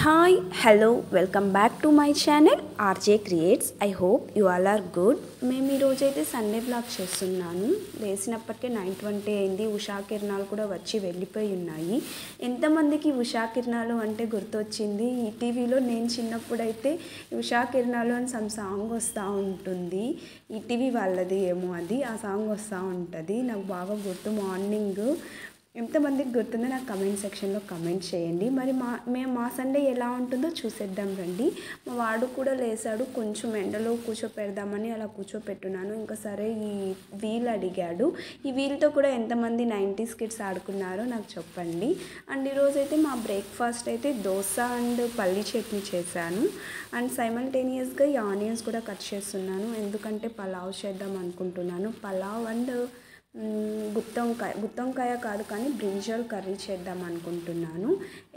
Hi, hello, welcome back to my channel RJ Creates. I hope you all are good. మేము ఈరోజైతే Sunday blog చేస్తున్నాను. లేసినప్పటికే 9:20 అయింది. ఉషా కిరణాలు కూడా వచ్చి వెళ్ళిపోయి ఉన్నాయి. ఎంతమందికి ఉషా కిరణాలు అంటే గుర్తొచ్చింది? ఈ టీవీలో నేను చిన్నప్పుడైతే ఉషా కిరణాలు అని సమ్ సాంగ్ వస్తూ ఉంటుంది. ఈ టీవీ వాళ్ళది ఏమో అది, ఆ సాంగ్ వస్తూ ఉంటుంది. నాకు బాగా గుర్తు. మార్నింగ్ ఎంతమందికి గుర్తుందో నాకు కమెంట్ సెక్షన్లో కమెంట్ చేయండి. మరి మా సండే ఎలా ఉంటుందో చూసేద్దాం రండి. మా వాడు కూడా లేసాడు. కొంచెం ఎండలో కూర్చోపెడదామని అలా కూర్చోపెట్టున్నాను. ఇంకా సరే ఈ వీల్ అడిగాడు. ఈ వీల్తో కూడా ఎంతమంది 90s కిడ్స్ ఆడుకున్నారో నాకు చెప్పండి. అండ్ ఈరోజైతే మా బ్రేక్ఫాస్ట్ అయితే దోశ అండ్ పల్లి చట్నీ చేశాను. అండ్ సైమల్టేనియస్గా ఈ ఆనియన్స్ కూడా కట్ చేస్తున్నాను. ఎందుకంటే పలావ్ చేద్దాం అనుకుంటున్నాను. పలావ్ అండ్ గుత్తొంకాయ కాదు కానీ బ్రింజాల్ కర్రీ చేద్దాం అనుకుంటున్నాను.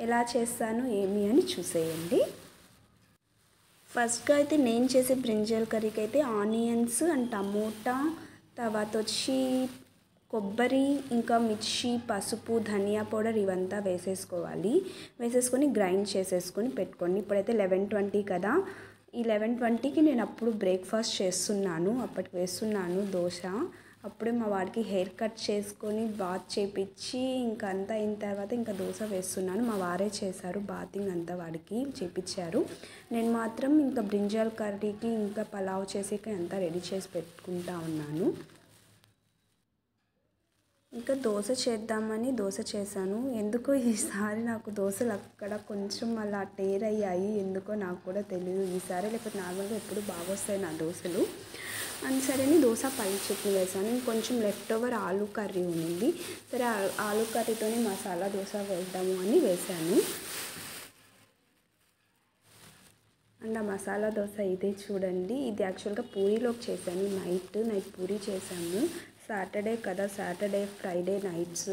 ఎలా చేస్తాను ఏమి అని చూసేయండి. ఫస్ట్గా అయితే నేను చేసే బ్రింజాల్ కర్రీకి అయితే ఆనియన్స్ అండ్ టమోటా, తర్వాత వచ్చి కొబ్బరి, ఇంకా మిర్చి, పసుపు, ధనియా పౌడర్ ఇవంతా వేసేసుకొని గ్రైండ్ చేసేసుకొని పెట్టుకోండి. ఇప్పుడైతే 11:20 కదా. ఈ 11:20కి నేను అప్పుడు బ్రేక్ఫాస్ట్ చేస్తున్నాను. అప్పటికి వేస్తున్నాను దోశ. అప్పుడే మా వాడికి హెయిర్ కట్ చేసుకొని బాత్ చేపించి ఇంకా అంతా అయిన తర్వాత ఇంకా దోశ వేస్తున్నాను. మా వారే చేశారు బాతింగ్ అంతా, వాడికి చేపించారు. నేను మాత్రం ఇంకా బ్రింజాల్ కర్రీకి ఇంకా పలావ్ చేసేకి అంతా రెడీ చేసి పెట్టుకుంటా ఉన్నాను. ఇంకా దోశ చేద్దామని దోశ చేశాను. ఎందుకో ఈసారి నాకు దోశలు అక్కడ కొంచెం అలా టేర్ అయ్యాయి. ఎందుకో నాకు కూడా తెలియదు ఈసారి, లేకపోతే నార్మల్గా ఎప్పుడు బాగా వస్తాయి నా దోశలు. అండ్ సరే దోశ పల్లి చట్నీ వేసాను. ఇంకొంచెం లెఫ్ట్ ఓవర్ ఆలూ కర్రీ ఉంది. సరే ఆలూ కర్రీతోనే మసాలా దోశ వేద్దాము అని వేసాను. అండ్ ఆ మసాలా దోశ ఇదే చూడండి. ఇది యాక్చువల్గా పూరీలోకి చేశాను. నైట్ పూరీ చేశాము. సాటర్డే కదా, ఫ్రైడే నైట్స్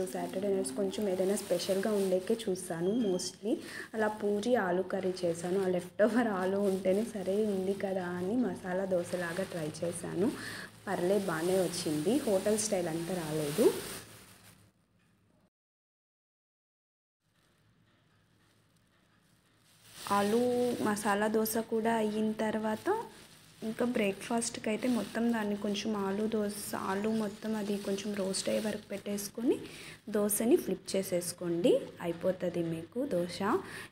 కొంచెం ఏదైనా స్పెషల్గా ఉండేకే చూస్తాను మోస్ట్లీ. అలా పూరి ఆలూ కర్రీ చేశాను. ఆ లెఫ్ట్ ఓవర్ ఆలూ ఉంటేనే సరే ఉంది కదా అని మసాలా దోశలాగా ట్రై చేశాను. బాగానే వచ్చింది. హోటల్ స్టైల్ అంతా రాలేదు. ఆలూ మసాలా దోశ కూడా అయిన తర్వాత ఇంకా బ్రేక్ఫాస్ట్కి అయితే మొత్తం దాన్ని కొంచెం ఆలూ మొత్తం అది కొంచెం రోస్ట్ అయ్యే వరకు పెట్టేసుకొని దోశని ఫ్లిప్ చేసేసుకోండి. అయిపోతుంది మీకు దోశ.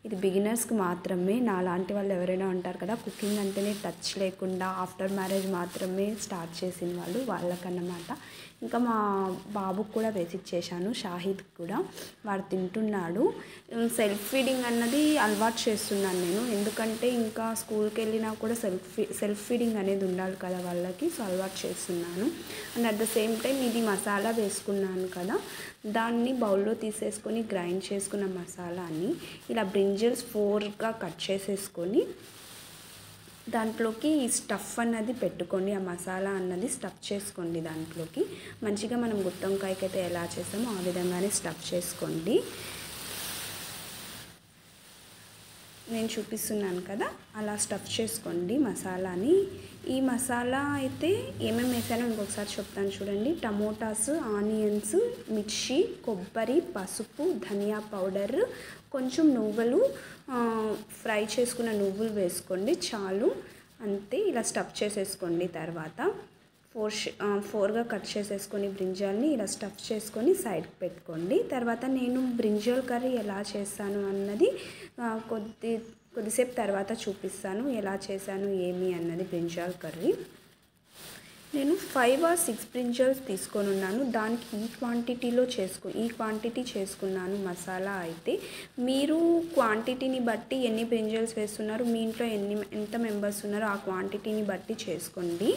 ఇది బిగినర్స్కి మాత్రమే. నా లాంటి వాళ్ళు ఎవరైనా ఉంటారు కదా, కుకింగ్ అంటేనే టచ్ లేకుండా ఆఫ్టర్ మ్యారేజ్ మాత్రమే స్టార్ట్ చేసిన వాళ్ళకన్నమాట. ఇంకా మా బాబుకు కూడా వేసిచ్చేసాను, షాహిద్ కూడా. వాడు తింటున్నాడు. సెల్ఫ్ ఫీడింగ్ అన్నది అలవాటు చేస్తున్నాను నేను. ఎందుకంటే ఇంకా స్కూల్కి వెళ్ళినా కూడా సెల్ఫ్ ఫీడింగ్ అనేది ఉండాలి కదా వాళ్ళకి. సో అలవాటు చేస్తున్నాను. And at the same time ఇది మసాలా వేసుకున్నాను కదా, దాన్ని బౌల్లో తీసేసుకొని గ్రైండ్ చేసుకున్న మసాలాని ఇలా బ్రింజల్స్ 4గా కట్ చేసేసుకొని దాంట్లోకి ఈ స్టఫ్ అన్నది పెట్టుకోండి. ఆ మసాలా అన్నది స్టఫ్ చేసుకోండి దాంట్లోకి. మంచిగా మనం గుత్తొంకాయకి అయితే ఎలా చేస్తామో ఆ విధంగానే స్టఫ్ చేసుకోండి. నేను చూపిస్తున్నాను కదా, అలా స్టఫ్ చేసుకోండి మసాలాని. ఈ మసాలా అయితే ఏమేమి వేసానో ఇంకొకసారి చెప్తాను చూడండి. టమోటాస్, ఆనియన్స్, మిర్చి, కొబ్బరి, పసుపు, ధనియా పౌడర్, కొంచెం నువ్వులు, ఫ్రై చేసుకున్న నువ్వులు వేసుకోండి చాలు. అంతే. ఇలా స్టఫ్ చేసేసుకోండి. తర్వాత 4గా కట్ చేసేసుకొని బ్రింజాల్ని ఇలా స్టఫ్ చేసుకొని సైడ్కి పెట్టుకోండి. తర్వాత నేను బ్రింజాల్ కర్రీ ఎలా చేస్తాను అన్నది కొద్దిసేపు తర్వాత చూపిస్తాను. ఎలా చేశాను ఏమి అన్నది బ్రింజాల్ కర్రీ. నేను 5 or 6 బ్రింజాల్స్ తీసుకొని ఉన్నాను. దానికి ఈ క్వాంటిటీ చేసుకున్నాను మసాలా అయితే. మీరు క్వాంటిటీని బట్టి ఎన్ని బ్రింజాల్స్ వేస్తున్నారు, మీ ఇంట్లో ఎంత మెంబర్స్ ఉన్నారో ఆ క్వాంటిటీని బట్టి చేసుకోండి.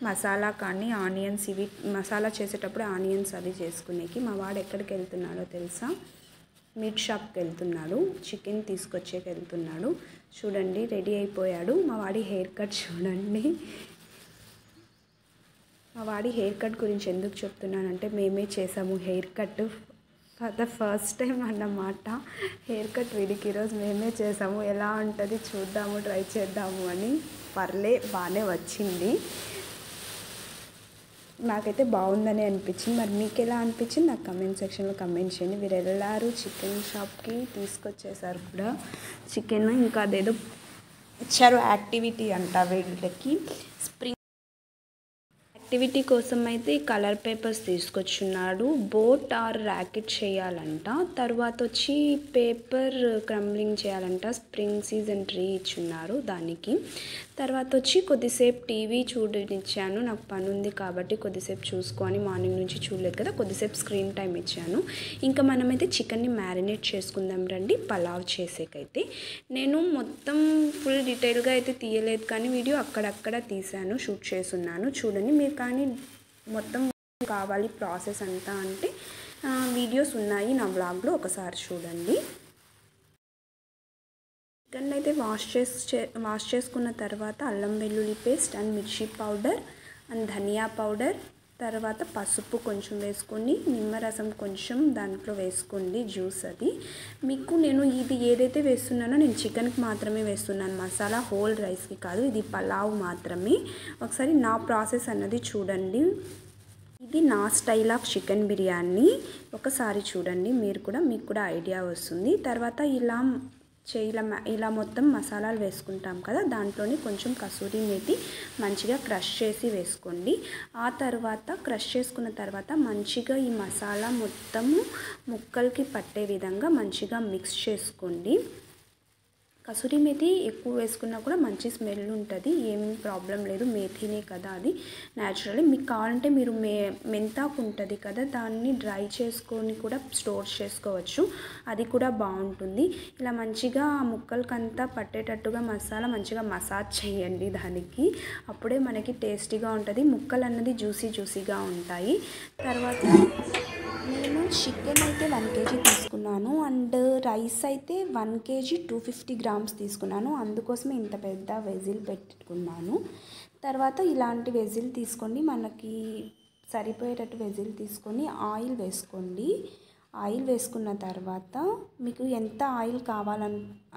మసాలా కానీ ఆనియన్స్, ఇవి మసాలా చేసేటప్పుడు ఆనియన్స్ అది చేసుకునేకి. మా వాడు ఎక్కడికి వెళ్తున్నాడో తెలుసా? మీట్ షాప్కి వెళ్తున్నాడు. చికెన్ తీసుకొచ్చేకి వెళ్తున్నాడు. చూడండి రెడీ అయిపోయాడు. మా వాడి హెయిర్ కట్ చూడండి. మా వాడి హెయిర్ కట్ గురించి ఎందుకు చెప్తున్నానంటే, మేమే చేసాము hair cut for the first time అన్నమాట. హెయిర్ కట్ వీడికి ఈరోజు మేమే చేసాము. ఎలా ఉంటుంది చూద్దాము, ట్రై చేద్దాము అని. బాగానే వచ్చింది. నాకైతే బాగుందని అనిపించింది. మరి మీకు ఎలా అనిపించింది నాకు కమెంట్ సెక్షన్లో కమెంట్ చేయండి. వీరు వెళ్ళారు చికెన్ షాప్కి, తీసుకొచ్చేసారు కూడా చికెన్. ఇంకా అదేదో ఇచ్చారు యాక్టివిటీ అంట వీళ్ళకి. స్ప్రింగ్ యాక్టివిటీ కోసం అయితే కలర్ పేపర్స్ తీసుకొచ్చున్నాడు. బోట్ ఆర్ ర్యాకెట్ చేయాలంట. తర్వాత వచ్చి పేపర్ క్రంబ్లింగ్ చేయాలంట. స్ప్రింగ్ సీజన్ ట్రీ ఇచ్చున్నారు దానికి. తర్వాత వచ్చి కొద్దిసేపు టీవీ చూడనిచ్చాను, నాకు పని ఉంది కాబట్టి కొద్దిసేపు చూసుకొని, మార్నింగ్ నుంచి చూడలేదు కదా, కొద్దిసేపు స్క్రీన్ టైం ఇచ్చాను. ఇంకా మనమైతే చికెన్ని మ్యారినేట్ చేసుకుందాం రండి పలావ్ చేసేకైతే. నేను మొత్తం ఫుల్ డీటెయిల్గా అయితే తీయలేదు కానీ వీడియో అక్కడక్కడ తీసాను, షూట్ చేస్తున్నాను. చూడండి మీరు కానీ మొత్తం కావాలి ప్రాసెస్ అంతా అంటే వీడియోస్ ఉన్నాయి నా వ్లాగ్లో, ఒకసారి చూడండి. చికెన్ అయితే వాష్ చేసుకున్న తర్వాత అల్లం వెల్లుల్లి పేస్ట్ అండ్ మిర్చి పౌడర్ అండ్ ధనియా పౌడర్, తర్వాత పసుపు కొంచెం వేసుకొని, నిమ్మరసం కొంచెం దాంట్లో వేసుకోండి, జ్యూస్ అది. మీకు నేను ఇది ఏదైతే వేస్తున్నానో నేను చికెన్కి మాత్రమే వేస్తున్నాను, మసాలా హోల్ రైస్కి కాదు, ఇది పలావ్ మాత్రమే. ఒకసారి నా ప్రాసెస్ అన్నది చూడండి. ఇది నా స్టైల్ ఆఫ్ చికెన్ బిర్యానీ, ఒకసారి చూడండి మీకు కూడా ఐడియా వస్తుంది. తర్వాత ఇలా మొత్తం మసాలాలు వేసుకుంటాం కదా, దాంట్లోనే కొంచెం కసూరి మేతి మంచిగా క్రష్ చేసి వేసుకోండి. ఆ తర్వాత క్రష్ చేసుకున్న తర్వాత మంచిగా ఈ మసాలా మొత్తము ముక్కలకి పట్టే విధంగా మంచిగా మిక్స్ చేసుకోండి. కసూరి మేతి ఎక్కువ వేసుకున్నా కూడా మంచి స్మెల్ ఉంటుంది, ఏం ప్రాబ్లం లేదు, మేతినే కదా అది న్యాచురల్లీ. మీకు కావాలంటే మీరు మెంతాకు ఉంటుంది కదా, దాన్ని డ్రై చేసుకొని కూడా స్టోర్ చేసుకోవచ్చు, అది కూడా బాగుంటుంది. ఇలా మంచిగా ముక్కలకంతా పట్టేటట్టుగా మసాలా మంచిగా మసాజ్ చేయండి దానికి, అప్పుడే మనకి టేస్టీగా ఉంటుంది, ముక్కలు అన్నది జ్యూసీగా ఉంటాయి. తర్వాత నేను చికెన్ అయితే 1 kg తీసుకున్నాను అండ్ రైస్ అయితే 1 kg 250 grams తీసుకున్నాను, అందుకోసమే ఇంత పెద్ద వెజిల్ పెట్టుకున్నాను. తర్వాత ఇలాంటి వెజిల్ తీసుకోండి, మనకి సరిపోయేటట్టు వెజిల్ తీసుకొని ఆయిల్ వేసుకోండి. ఆయిల్ వేసుకున్న తర్వాత మీకు ఎంత ఆయిల్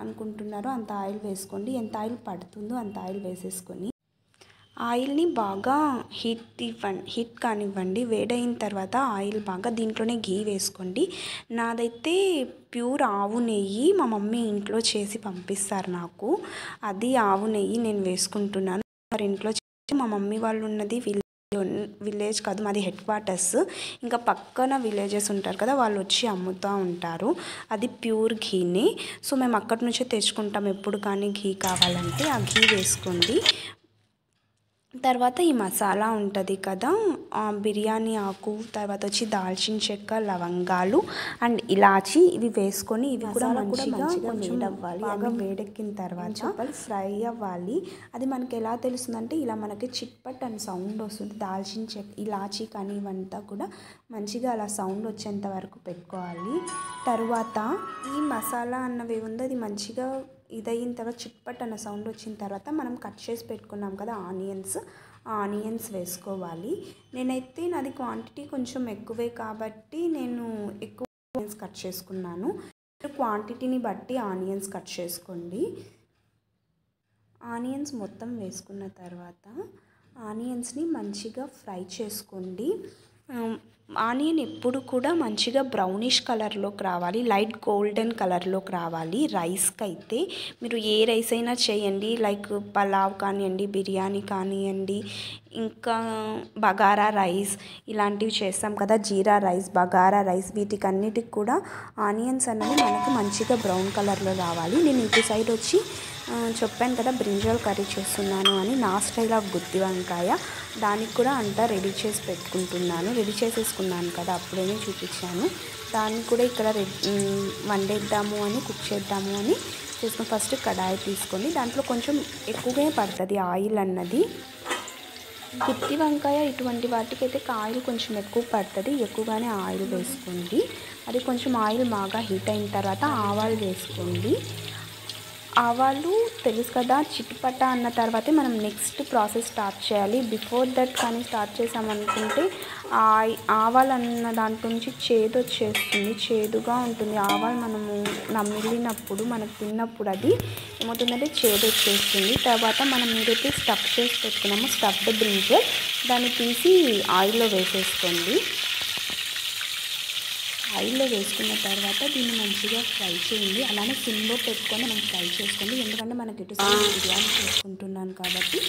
అనుకుంటున్నారో అంత ఆయిల్ వేసుకోండి, ఎంత ఆయిల్ పడుతుందో అంత ఆయిల్ వేసేసుకొని ఆయిల్ని బాగా హీట్ కానివ్వండి. వేడైన తర్వాత ఆయిల్ బాగా దీంట్లోనే ఘీ వేసుకోండి. నాదైతే ప్యూర్ ఆవు నెయ్యి, మా మమ్మీ ఇంట్లో చేసి పంపిస్తారు నాకు, అది ఆవు నెయ్యి నేను వేసుకుంటున్నాను. మరి ఇంట్లో మా మమ్మీ వాళ్ళు ఉన్నది విలేజ్ కాదు, మాది హెడ్ క్వార్టర్స్, ఇంకా పక్కన విలేజెస్ ఉంటారు కదా, వాళ్ళు వచ్చి అమ్ముతూ ఉంటారు, అది ప్యూర్ ఘీనే. సో మేము అక్కడి నుంచే తెచ్చుకుంటాం ఎప్పుడు కానీ ఘీ కావాలంటే. ఆ ఘీ వేసుకోండి. తర్వాత ఈ మసాలా ఉంటుంది కదా, బిర్యానీ ఆకు, తర్వాత వచ్చి దాల్చిన చెక్క, లవంగాలు అండ్ ఇలాచి, ఇవి వేసుకొని ఇవి కూడా మంచిగా వేడవ్వాలి. బాగా వేడెక్కిన తర్వాత ఫ్రై అవ్వాలి. అది మనకి ఎలా తెలుస్తుందంటే ఇలా మనకి చిట్పట్ అని సౌండ్ వస్తుంది. దాల్చిన చెక్క, ఇలాచి కానీ ఇవంతా కూడా మంచిగా అలా సౌండ్ వచ్చేంత వరకు పెట్టుకోవాలి. తర్వాత ఈ మసాలా అన్నవి ఉంది, అది మంచిగా ఇదయిన తర్వాత చిట్పట్ అన్న సౌండ్ వచ్చిన తర్వాత మనం కట్ చేసి పెట్టుకున్నాం కదా ఆనియన్స్ వేసుకోవాలి. నేనైతే నాది క్వాంటిటీ కొంచెం ఎక్కువే కాబట్టి నేను ఎక్కువ ఆనియన్స్ కట్ చేసుకున్నాను. క్వాంటిటీని బట్టి ఆనియన్స్ కట్ చేసుకోండి. ఆనియన్స్ మొత్తం వేసుకున్న తర్వాత ఆనియన్స్ని మంచిగా ఫ్రై చేసుకోండి. ఆనియన్ ఎప్పుడు కూడా మంచిగా బ్రౌనిష్ కలర్లోకి రావాలి, లైట్ గోల్డెన్ కలర్లోకి రావాలి. రైస్కి అయితే మీరు ఏ రైస్ అయినా చేయండి, లైక్ పలావ్ కానివ్వండి, బిర్యానీ కానివ్వండి, ఇంకా బగారా రైస్ ఇలాంటివి చేస్తాం కదా, జీరా రైస్, బగారా రైస్, వీటికన్నిటికి కూడా ఆనియన్స్ అనేవి మనకు మంచిగా బ్రౌన్ కలర్లో రావాలి. నేను ఇటు సైడ్ వచ్చి చెప్పాను కదా బ్రింజాల్ కర్రీ చేస్తున్నాను అని, నా స్టైల్ ఆఫ్ గుత్తి వంకాయ, దానికి కూడా అంతా రెడీ చేసేసుకున్నాను కదా, అప్పుడే చూపించాను. దాన్ని కూడా ఇక్కడ వండేద్దాము అని, కుక్ చేద్దాము అని చేసుకుని ఫస్ట్ కడాయి తీసుకొని దాంట్లో కొంచెం ఎక్కువగా పడుతుంది ఆయిల్ అన్నది. గుత్తి వంకాయ ఇటువంటి వాటికైతే ఆయిల్ కొంచెం ఎక్కువ పడుతుంది, ఎక్కువగానే ఆయిల్ వేసుకోండి. అది కొంచెం ఆయిల్ బాగా హీట్ అయిన తర్వాత ఆవాలు వేసుకోండి. ఆవాలు తెలుసు కదా, చిటిపట అన్న తర్వాతే మనం నెక్స్ట్ ప్రాసెస్ స్టార్ట్ చేయాలి. బిఫోర్ దట్ కానీ స్టార్ట్ చేసామనుకుంటే ఆవాలు అన్న దాంట్లో నుంచి చేదు వచ్చేస్తుంది, చేదుగా ఉంటుంది. ఆవాలు మనము నమిలినప్పుడు మనకు తిన్నప్పుడు అది ఏమవుతుందంటే చేదు వచ్చేస్తుంది. తర్వాత మనం ఏదైతే స్టఫ్ చేసి పెట్టుకున్నామో స్టఫ్డ్ బ్రింజల్ దాన్ని తీసి ఆయిల్లో వేసేసుకోండి. ఆయిల్లో వేసుకున్న తర్వాత దీన్ని మంచిగా ఫ్రై చేయండి. అలానే సిమ్లో పెట్టుకొని మనం ఫ్రై చేసుకోండి. ఎందుకంటే మనకి ఇటుసైడ్ బిర్యానీ చేసుకుంటున్నాను కాబట్టి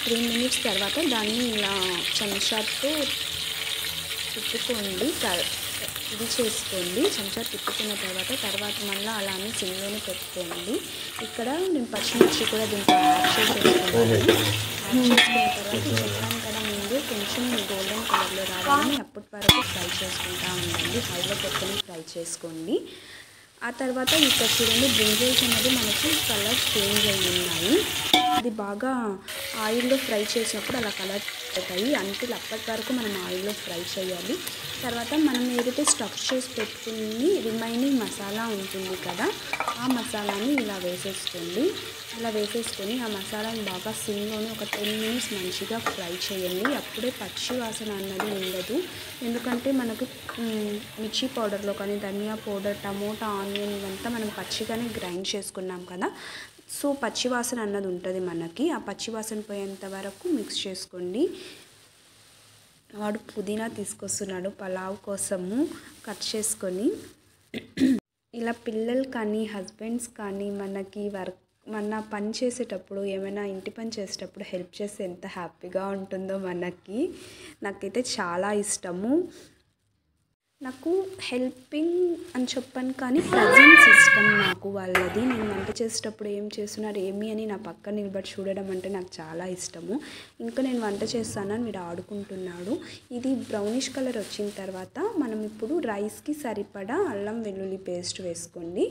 3 minutes తర్వాత దాన్ని ఇలా చెంచాతో తిప్పుకోండి, ఇది చేసుకోండి. చెంచా తిప్పుకున్న తర్వాత మళ్ళీ అలానే సిమ్లోనే పెట్టుకోండి. ఇక్కడ నేను పచ్చిమిర్చి కూడా దీంట్లో యాడ్ చేసుకున్న తర్వాత చెప్పాను కదా ముందు కొంచెం గోల్డెన్ కలర్లో రావాలని అప్పటి వరకు ఫ్రై చేసుకుంటూ ఉండండి. హైలో పెట్టుకొని ఫ్రై చేసుకోండి. ఆ తర్వాత ఇక్కడ చూడండి బ్రింజల్స్ అనేది మనకి కలర్ చేంజ్ అయ్యి ఉన్నాయి. అది బాగా ఆయిల్లో ఫ్రై చేసినప్పుడు అలా కలర్ అవుతాయి. అంటే అప్పటి వరకు మనం ఆయిల్లో ఫ్రై చేయాలి. తర్వాత మనం ఏదైతే స్టఫ్ చేసి పెట్టుకుని రిమైనింగ్ మసాలా ఉంటుంది కదా, ఆ మసాలాని ఇలా వేసేసుకోండి. ఇలా వేసేసుకొని ఆ మసాలాని బాగా సిమ్లోనే ఒక 10 minutes మంచిగా ఫ్రై చేయండి. అప్పుడే పచ్చి వాసన అన్నది ఉండదు. ఎందుకంటే మనకు మిర్చి పౌడర్లో కానీ ధనియా పౌడర్, టమోటా, ఆనియన్ ఇవంతా మనం పచ్చిగానే గ్రైండ్ చేసుకున్నాం కదా, సో పచ్చివాసన అన్నది ఉంటుంది మనకి. ఆ పచ్చివాసన పోయేంత వరకు మిక్స్ చేసుకోండి. వాడు పుదీనా తీసుకొస్తున్నాడు పలావ్ కోసము కట్ చేసుకొని. ఇలా పిల్లలు కానీ హస్బెండ్స్ కానీ మనకి మన పని చేసేటప్పుడు ఏమైనా ఇంటి పని చేసేటప్పుడు హెల్ప్ చేస్తే ఎంత హ్యాపీగా ఉంటుందో మనకి. నాకైతే చాలా ఇష్టము. నాకు హెల్పింగ్ అని చెప్పాను కానీ ప్రజెన్స్ ఇష్టం నాకు వాళ్ళది. నేను వంట చేసేటప్పుడు ఏం చేస్తున్నారు ఏమి అని నా పక్కన నిలబడి చూడడం అంటే నాకు చాలా ఇష్టము. ఇంకా నేను వంట చేస్తానని వీడు ఆడుకుంటున్నాడు. ఇది బ్రౌనిష్ కలర్ వచ్చిన తర్వాత మనం ఇప్పుడు రైస్కి సరిపడా అల్లం వెల్లుల్లి పేస్ట్ వేసుకోండి.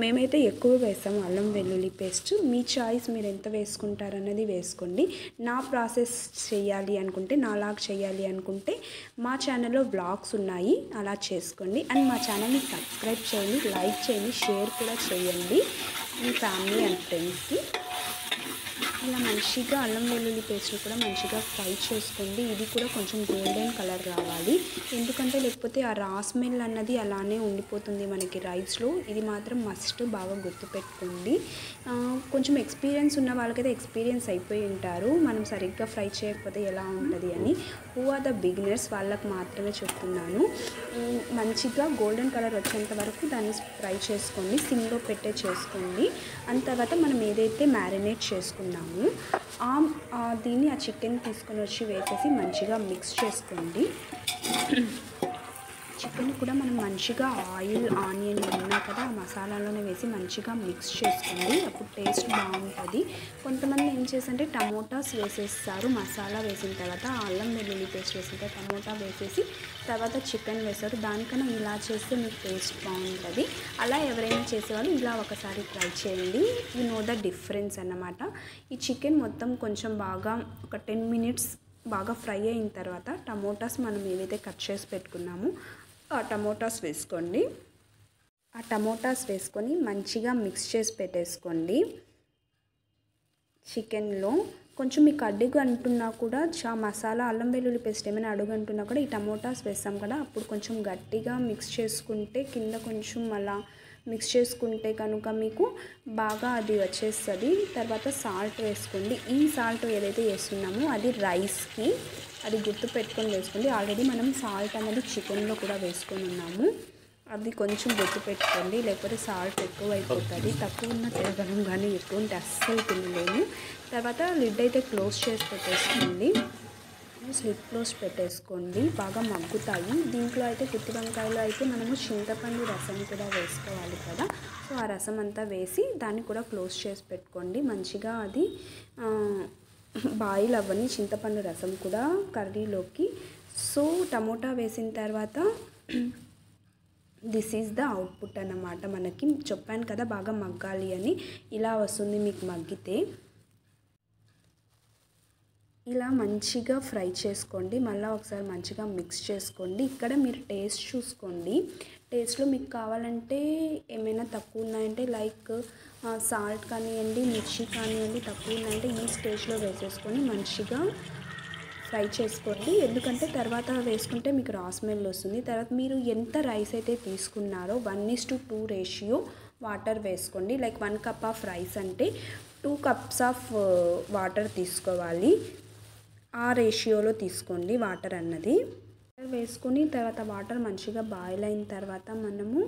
మేమైతే ఎక్కువ వేస్తాము అల్లం వెల్లుల్లి పేస్ట్. మీ చాయిస్, మీరు ఎంత వేసుకుంటారన్నది వేసుకోండి. నా ప్రాసెస్ చేయాలి అనుకుంటే, నాలాగా చేయాలి అనుకుంటే మా ఛానల్లో వ్లాగ్స్ ఉన్నాయి, అలా చేసుకోండి. అండ్ మా ఛానల్ని సబ్స్క్రైబ్ చేయండి, లైక్ చేయండి, షేర్ కూడా చేయండి మీ ఫ్యామిలీ అండ్ ఫ్రెండ్స్కి. ఇలా మంచిగా అల్లం వెల్లుల్లి పేస్ట్ని కూడా మంచిగా ఫ్రై చేసుకోండి. ఇది కూడా కొంచెం గోల్డెన్ కలర్ రావాలి, ఎందుకంటే లేకపోతే ఆ రా స్మెల్ అన్నది అలానే ఉండిపోతుంది మనకి రైస్లో. ఇది మాత్రం మస్ట్ బాగా గుర్తుపెట్టుకోండి. కొంచెం ఎక్స్పీరియన్స్ ఉన్న వాళ్ళకైతే ఎక్స్పీరియన్స్ అయిపోయి ఉంటారు, మనం సరిగ్గా ఫ్రై చేయకపోతే ఎలా ఉంటుంది అని. హూ ఆర్ ద బిగినర్స్ వాళ్ళకు మాత్రమే చెప్తున్నాను. మంచిగా గోల్డెన్ కలర్ వచ్చేంత వరకు దాన్ని ఫ్రై చేసుకోండి, సిమ్లో పెట్టే చేసుకోండి. అంత తర్వాత మనం ఏదైతే మ్యారినేట్ చేసుకున్నామో దీన్ని ఆ చికెన్ తీసుకొని వచ్చి వేసేసి మంచిగా మిక్స్ చేసుకోండి. చికెన్ కూడా మనం మంచిగా ఆయిల్, ఆనియన్ ఉన్నాయి కదా ఆ మసాలాలోనే వేసి మంచిగా మిక్స్ చేసుకోండి, అప్పుడు టేస్ట్ బాగుంటుంది. కొంతమంది ఏం చేసంటే టమోటాస్ వేసేస్తారు మసాలా వేసిన తర్వాత, అల్లం వెల్లుల్లి పేస్ట్ వేసిన తర్వాత టమోటా వేసేసి తర్వాత చికెన్ వేస్తారు. దానికన్నా ఇలా చేస్తే మీకు టేస్ట్ బాగుంటుంది. అలా ఎవరైనా చేసేవాళ్ళు ఇలా ఒకసారి ట్రై చేయండి. యు నో ద డిఫరెన్స్ అన్నమాట. ఈ చికెన్ మొత్తం కొంచెం బాగా ఒక 10 minutes బాగా ఫ్రై అయిన తర్వాత టమోటాస్ మనం ఏవైతే కట్ చేసి పెట్టుకున్నామో ఆ టమోటాస్ వేసుకోండి. ఆ టమోటాస్ వేసుకొని మంచిగా మిక్స్ చేసి పెట్టేసుకోండి. చికెన్లో కొంచెం మీకు అడుగు అంటున్నా కూడా మసాలా అల్లం వెల్లుల్లి పేస్ట్ ఏమైనా అడుగు అంటున్నా కూడా ఈ టమోటాస్ వేస్తాం కదా, అప్పుడు కొంచెం గట్టిగా మిక్స్ చేసుకుంటే కింద కొంచెం అలా మిక్స్ చేసుకుంటే కనుక మీకు బాగా అది వచ్చేస్తుంది. తర్వాత సాల్ట్ వేసుకోండి. ఈ సాల్ట్ ఏదైతే వేస్తున్నామో అది రైస్కి, అది గుర్తు పెట్టుకొని వేసుకోండి. ఆల్రెడీ మనం సాల్ట్ అనేది చికెన్లో కూడా వేసుకొని ఉన్నాము, అది కొంచెం గుర్తు పెట్టుకోండి, లేకపోతే సాల్ట్ ఎక్కువ అయిపోతుంది. తక్కువ ఉన్న తినగలం కానీ ఎక్కువ ఉంటే అస్సలు తినలేము. తర్వాత లిడ్ అయితే క్లోజ్ చేసి పెట్టేసుకోండి, స్లిప్ క్లోజ్ పెట్టేసుకోండి, బాగా మగ్గుతాయి. దీంట్లో అయితే గుత్తి వంకాయలో అయితే మనము చింతపండు రసం కూడా వేసుకోవాలి కదా, సో ఆ రసం అంతా వేసి దాన్ని కూడా క్లోజ్ చేసి పెట్టుకోండి. మంచిగా అది బాయిల్ అవ్వని చింతపండు రసం కూడా కర్రీలోకి. సో టమోటా వేసిన తర్వాత దిస్ ఈజ్ ద అవుట్పుట్ అన్నమాట. మనకి చెప్పాను కదా బాగా మగ్గాలి అని, ఇలా వస్తుంది మీకు మగ్గితే. ఇలా మంచిగా ఫ్రై చేసుకోండి. మళ్ళీ ఒకసారి మంచిగా మిక్స్ చేసుకోండి. ఇక్కడ మీరు టేస్ట్ చూసుకోండి. టేస్ట్లో మీకు కావాలంటే ఏమైనా తక్కువ ఉన్నాయంటే లైక్ సాల్ట్ కానివ్వండి, మిర్చి కానివ్వండి తక్కువ ఉన్నాయంటే ఈ స్టేజ్లో వేసేసుకొని మంచిగా ఫ్రై చేసుకోండి. ఎందుకంటే తర్వాత వేసుకుంటే మీకు రా స్మెల్ వస్తుంది. తర్వాత మీరు ఎంత రైస్ అయితే తీసుకున్నారో 1:2 రేషియో వాటర్ వేసుకోండి. లైక్ 1 కప్ ఆఫ్ రైస్ అంటే 2 కప్స్ ఆఫ్ వాటర్ తీసుకోవాలి. ఆ రేషియోలో తీసుకోండి వాటర్ అన్నది. వేసుకొని తర్వాత వాటర్ మంచిగా బాయిల్ అయిన తర్వాత మనము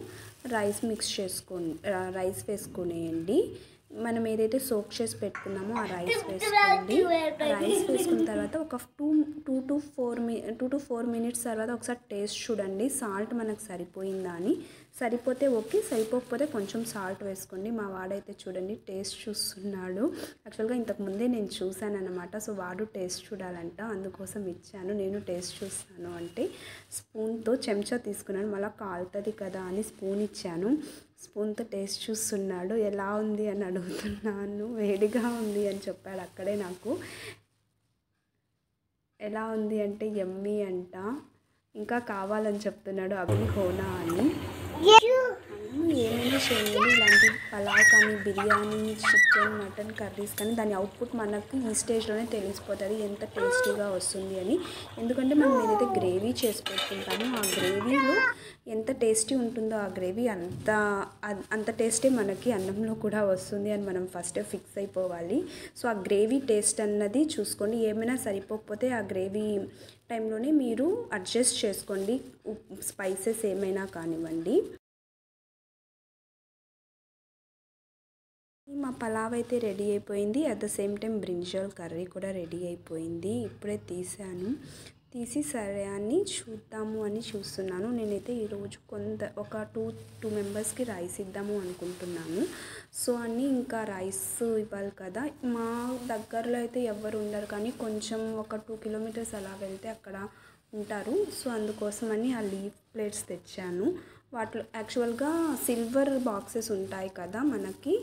రైస్ రైస్ వేసుకునేయండి. మనం ఏదైతే సోక్ చేసి పెట్టుకున్నామో ఆ రైస్ వేసుకోండి. రైస్ వేసుకున్న తర్వాత ఒక 2 to 4 మినిట్స్ తర్వాత ఒకసారి టేస్ట్ చూడండి. సాల్ట్ మనకు సరిపోయిందా అని. సరిపోతే ఓకే, సరిపోకపోతే కొంచెం సాల్ట్ వేసుకోండి. మా వాడైతే చూడండి టేస్ట్ చూస్తున్నాడు. యాక్చువల్గా ఇంతకుముందే నేను చూశాను అనమాట. సో వాడు టేస్ట్ చూడాలంట, అందుకోసం ఇచ్చాను. నేను టేస్ట్ చూస్తాను అంటే స్పూన్తో చెంచా తీసుకున్నాను. మళ్ళీ కాలుతుంది కదా అని స్పూన్ ఇచ్చాను. స్పూన్తో టేస్ట్ చూస్తున్నాడు. ఎలా ఉంది అని అడుగుతున్నాను. వేడిగా ఉంది అని చెప్పాడు అక్కడే నాకు. ఎలా ఉంది అంటే యమ్మీ అంట. ఇంకా కావాలని చెప్తున్నాడు అభి హోనా అని. ఏమైనా చేయండి, ఇలాంటి పలావ్ కానీ బిర్యానీ, చికెన్, మటన్ కర్రీస్ కానీ దాని అవుట్పుట్ మనకు ఈ స్టేజ్లోనే తెలిసిపోతుంది ఎంత టేస్టీగా వస్తుంది అని. ఎందుకంటే మనం ఏదైతే గ్రేవీ చేసి పెట్టుకుంటామో ఆ గ్రేవీలో ఎంత టేస్టీ ఉంటుందో ఆ గ్రేవీ అంత టేస్టే మనకి అన్నంలో కూడా వస్తుంది అని మనం ఫస్ట్ ఫిక్స్ అయిపోవాలి. సో ఆ గ్రేవీ టేస్ట్ అన్నది చూసుకోండి. ఏమైనా సరిపోకపోతే ఆ గ్రేవీ టైంలోనే మీరు అడ్జస్ట్ చేసుకోండి, స్పైసెస్ ఏమైనా కానివ్వండి. మా పలావ్ అయితే రెడీ అయిపోయింది. At the same time brinjal curry కూడా రెడీ అయిపోయింది. ఇప్పుడే తీసి సరే అని చూద్దాము అని చూస్తున్నాను. నేనైతే ఈరోజు ఒక టూ మెంబర్స్కి రైస్ ఇద్దాము అనుకుంటున్నాను. సో అని ఇంకా రైస్ ఇవ్వాలి కదా. మా దగ్గరలో అయితే ఎవరు ఉండరు, కానీ కొంచెం ఒక 2 కిలోమీటర్స్ అలా వెళ్తే అక్కడ ఉంటారు. సో అందుకోసమని ఆ లీఫ్ ప్లేట్స్ తెచ్చాను. వాటిలో యాక్చువల్గా సిల్వర్ బాక్సెస్ ఉంటాయి కదా మనకి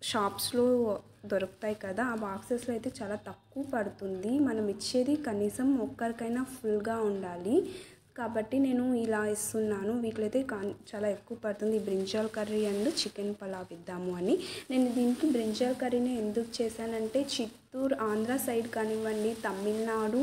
షాప్స్లో దొరుకుతాయి కదా. ఆ బాక్సెస్లో అయితే చాలా తక్కువ పడుతుంది. మనం ఇచ్చేది కనీసం ఒక్కరికైనా ఫుల్గా ఉండాలి. కాబట్టి నేను ఇలా ఇస్తున్నాను. వీటిలో అయితే చాలా ఎక్కువ పడుతుంది. Brinjal curry and chicken pulao ఇద్దాము అని. నేను దీనికి బ్రింజాల్ కర్రీని ఎందుకు చేశానంటే చిత్తూరు ఆంధ్ర సైడ్ కానివ్వండి, తమిళనాడు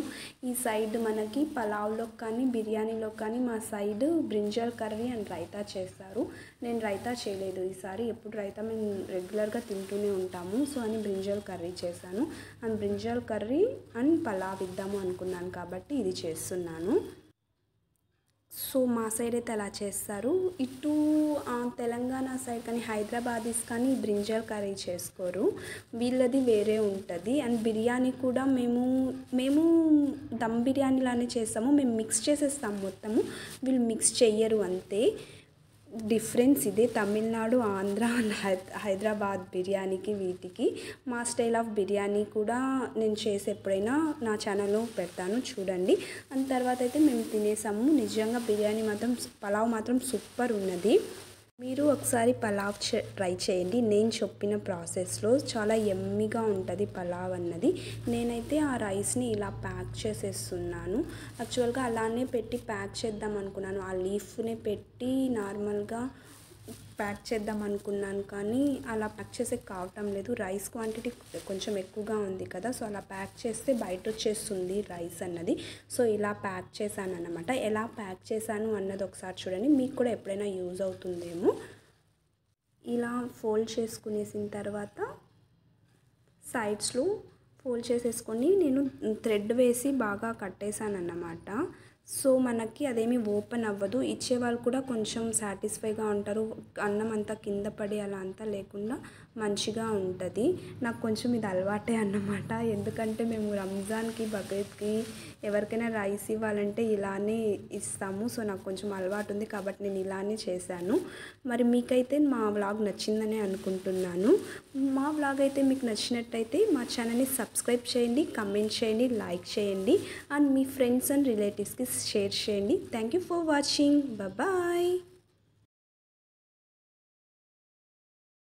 ఈ సైడ్ మనకి పలావ్లో కానీ బిర్యానీలో కానీ మా side brinjal curry and raita చేస్తారు. నేను రైతా చేయలేదు ఈసారి. ఎప్పుడు రైతా మేము రెగ్యులర్గా తింటూనే ఉంటాము. సో అని బ్రింజాల్ కర్రీ చేశాను. And brinjal curry and pulao ఇద్దాము అనుకున్నాను కాబట్టి ఇది చేస్తున్నాను. సో మా సైడ్ అయితే అలా చేస్తారు. ఇటు తెలంగాణ సైడ్ కానీ హైదరాబాదీస్ కానీ బ్రింజాల్ కర్రీ చేసుకోరు. వీళ్ళది వేరే ఉంటుంది. అండ్ బిర్యానీ కూడా మేము దమ్ బిర్యానీలానే చేస్తాము. మేము మిక్స్ చేసేస్తాము మొత్తము. వీళ్ళు మిక్స్ చెయ్యరు అంతే. డిఫరెన్స్ ఇదే. తమిళనాడు, ఆంధ్ర అండ్ హైదరాబాద్ బిర్యానీకి వీటికి మా స్టైల్ ఆఫ్ బిర్యానీ కూడా నేను చేసి ఎప్పుడైనా నా ఛానల్లో పెడతాను, చూడండి. అండ్ తర్వాత అయితే మేము తినేసాము. నిజంగా బిర్యానీ మాత్రం పలావ్ మాత్రం సూపర్ ఉన్నది. మీరు ఒకసారి పలావ్ ట్రై చేయండి. నేను చెప్పిన ప్రాసెస్లో చాలా యమ్మీగా ఉంటుంది పలావ్ అన్నది. నేనైతే ఆ రైస్ని ఇలా ప్యాక్ చేసేస్తున్నాను. యాక్చువల్గా అలానే పెట్టి ప్యాక్ చేద్దాం అనుకున్నాను. ఆ లీఫ్ని పెట్టి నార్మల్గా ప్యాక్ చేద్దాం అనుకున్నాను, కానీ అలా ప్యాక్ చేసే కావటం లేదు. రైస్ క్వాంటిటీ కొంచెం ఎక్కువగా ఉంది కదా. సో అలా ప్యాక్ చేస్తే బయట వచ్చేస్తుంది రైస్ అన్నది. సో ఇలా ప్యాక్ చేశాను అన్నమాట. ఎలా ప్యాక్ చేశాను అన్నది ఒకసారి చూడండి, మీకు కూడా ఎప్పుడైనా యూజ్ అవుతుందేమో. ఇలా ఫోల్డ్ చేసుకునేసిన తర్వాత సైడ్స్లో ఫోల్డ్ చేసేసుకొని నేను థ్రెడ్ వేసి బాగా కట్టేశాను అన్నమాట. సో మనకి అదేమి ఓపెన్ అవ్వదు. ఇచ్చేవాళ్ళు కూడా కొంచెం సాటిస్ఫైగా ఉంటారు. అన్నం అంతా కింద పడి అలా అంతా లేకుండా మంచిగా ఉంటుంది. నాకు కొంచెం ఇది అలవాటే అన్నమాట. ఎందుకంటే మేము రంజాన్కి, బక్రీద్కి ఎవరికైనా రైస్ ఇవ్వాలంటే ఇలానే ఇస్తాము. సో నాకు కొంచెం అలవాటు ఉంది కాబట్టి నేను ఇలానే చేశాను. మరి మీకైతే మా వ్లాగ్ నచ్చిందని అనుకుంటున్నాను. మా వ్లాగ్ అయితే మీకు నచ్చినట్టయితే మా ఛానల్ని సబ్స్క్రైబ్ చేయండి, కమెంట్ చేయండి, లైక్ చేయండి అండ్ మీ ఫ్రెండ్స్ అండ్ రిలేటివ్స్కి షేర్ చేయండి. Thank you for watching. Bye.